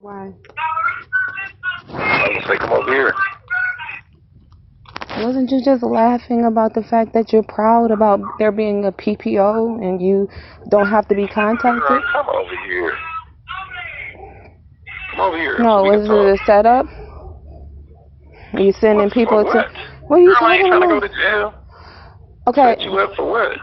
Why? I was like, come over here. Wasn't you just laughing about the fact that you're proud about there being a PPO and you don't have to be contacted? Girl, come over here. Come over here so No, we can was it talk. a setup? Are you sending people what? to... What are you Girl, I ain't talking trying to go about? to jail. Okay, Set you up for what?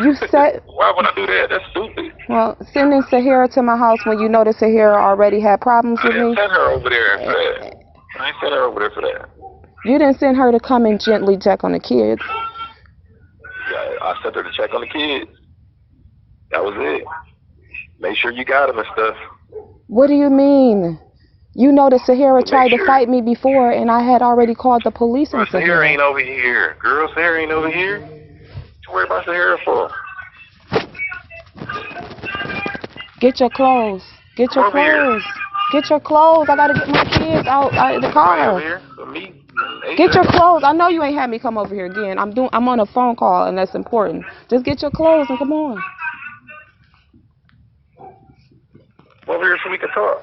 you said... Why would I do that? That's stupid. Well, sending Sahara to my house when you know that Sahara already had problems I with didn't me. send her over there for that. I ain't sent her over there for that. You didn't send her to come and gently check on the kids. Yeah, I sent her to check on the kids. That was it. Make sure you got them and stuff. What do you mean? You know that Sahara Make tried to sure. fight me before and I had already called the police on Sahara Sahara. ain't over here. Girl, Sahara ain't over here. What you worry about Sahara for? Get your clothes. Get your Come over here. clothes. Get your clothes. I gotta get my kids out of the Somebody over car. here. For me. Get your clothes. I know you ain't had me come over here again. I'm on a phone call and that's important. Just get your clothes and come on. Come over here so we can talk.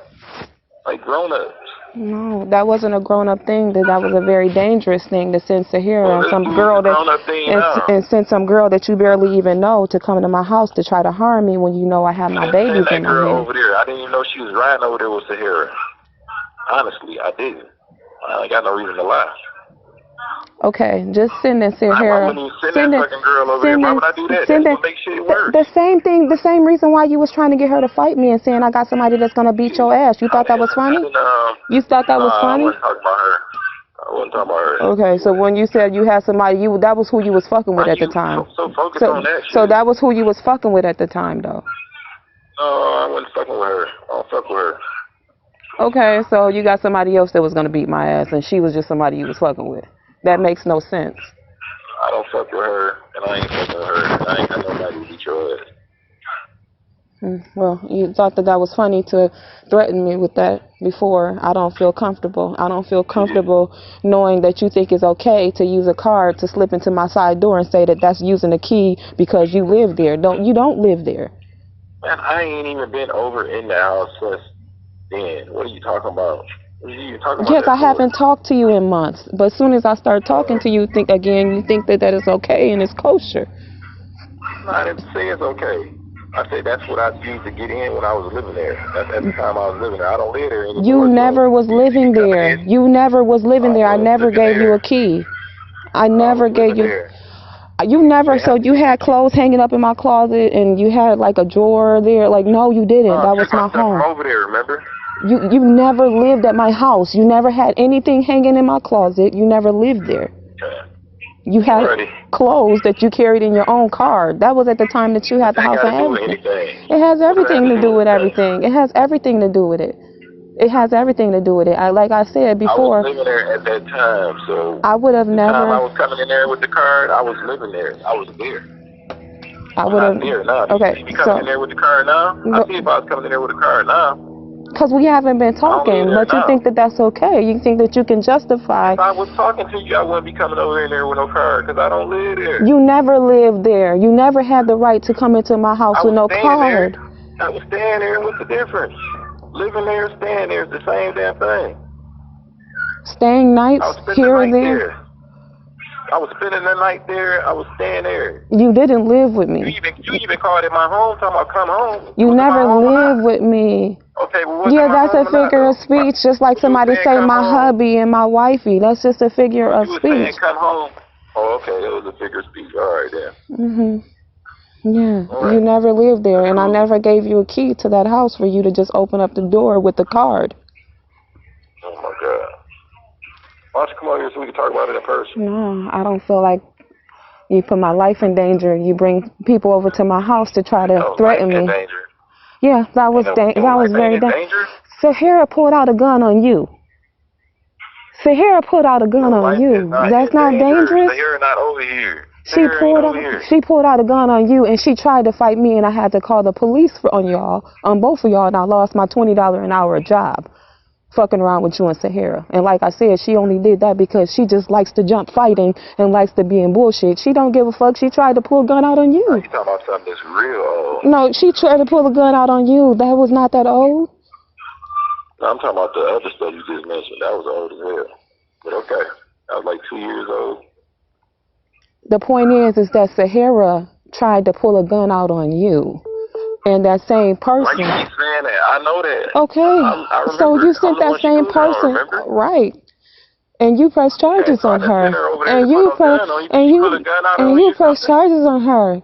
Like grown-ups. No, that wasn't a grown-up thing. That was a very dangerous thing to send Sahara Well, on this some dude's girl a grown-up thing now. and send some girl that you barely even know to come to my house to try to harm me when you know I have my I didn't babies send that in my girl hand. over there. I didn't even know she was riding over there with Sahara. Honestly, I didn't. I ain't got no reason to lie. Okay, just send that I Sahara. wouldn't even send that fucking girl over there. Why would I do that? That's gonna make shit worse. The same thing, the same reason why you was trying to get her to fight me and saying I got somebody that's gonna beat your ass. You thought that was funny? You thought that was funny? I wasn't talking about her. I wasn't talking about her. Okay, so when you said you had somebody, that was who you was fucking with at the time. So focused on that shit. So that was who you was fucking with at the time, though. No, I wasn't fucking with her. I don't fuck with her. Okay, so you got somebody else that was gonna beat my ass, and she was just somebody you was fucking with. That makes no sense. I don't fuck with her, and I ain't fucking with her. I ain't got nobody to beat your ass. Well, you thought that was funny to threaten me with that before. I don't feel comfortable. I don't feel comfortable knowing that you think it's okay to use a card to slip into my side door and say that that's using a key because you live there. You don't live there. Man, I ain't even been over in the house since then. What are you talking about? What are you talking about? Yes, I haven't talked to you in months. But as soon as I start talking to you, you think that is okay and it's kosher. No, I didn't say it's okay. I said that's what I used to get in when I was living there. That's at the time I was living there. I don't live there anymore. You never was living there. You never was living there. I never gave you a key. I never gave you. You never. So you had clothes hanging up in my closet, and you had like a drawer there. Like no, you didn't. That was my home. Over there, remember? You never lived at my house. You never had anything hanging in my closet. You never lived there. You had clothes that you carried in your own car. That was at the time that you had the house and everything. It has everything to do with everything. It has everything to do with it. It has everything to do with it. Like I said before. I was living there at that time, so I would have never. The time I was coming in there with the card, I was living there. I was there. I would have. Okay, you coming in there with the card now? I see if I was coming in there with the card now. Because we haven't been talking, but you think that that's okay. You think that you can justify. If I was talking to you, I wouldn't be coming over in there with no card because I don't live there. You never lived there. You never had the right to come into my house with no card. I was staying there. What's the difference? Living there, staying there is the same damn thing. Staying nights here or there? I was spending the night there. I was staying there. You didn't live with me. You even called it my home, talking about come home. You never lived with me. Okay, well, yeah, that's a figure of speech, just like somebody say my hubby and my wifey. That's just a figure of speech. You come home. Oh, okay, that was a figure of speech. All right, then. Yeah, right. You never lived there, and I never gave you a key to that house for you to just open up the door with the card. Oh, my God. Why don't you come over here so we can talk about it in person? No, I don't feel like you put my life in danger. You bring people over to my house to try to threaten me. Danger. Yeah, that was very dangerous. Sahara pulled out a gun on you. Sahara pulled out a gun on you. That's not dangerous. Sahara not over here. She pulled out a gun on you, and she tried to fight me, and I had to call the police on both of y'all, and I lost my $20 an hour job. Fucking around with you and Sahara. And like I said, she only did that because she just likes to jump fighting and likes to be in bullshit. She don't give a fuck. She tried to pull a gun out on you. You talking about something that's real old? No, she tried to pull a gun out on you. That was not that old. No, I'm talking about the other stuff you just mentioned. That was old as hell. But okay, I was like 2 years old. The point is that Sahara tried to pull a gun out on you. And that same person. Why you keep saying that? I know that. Okay. I remember. So you sent that same person, right? And you pressed charges on her. And you pressed charges on her.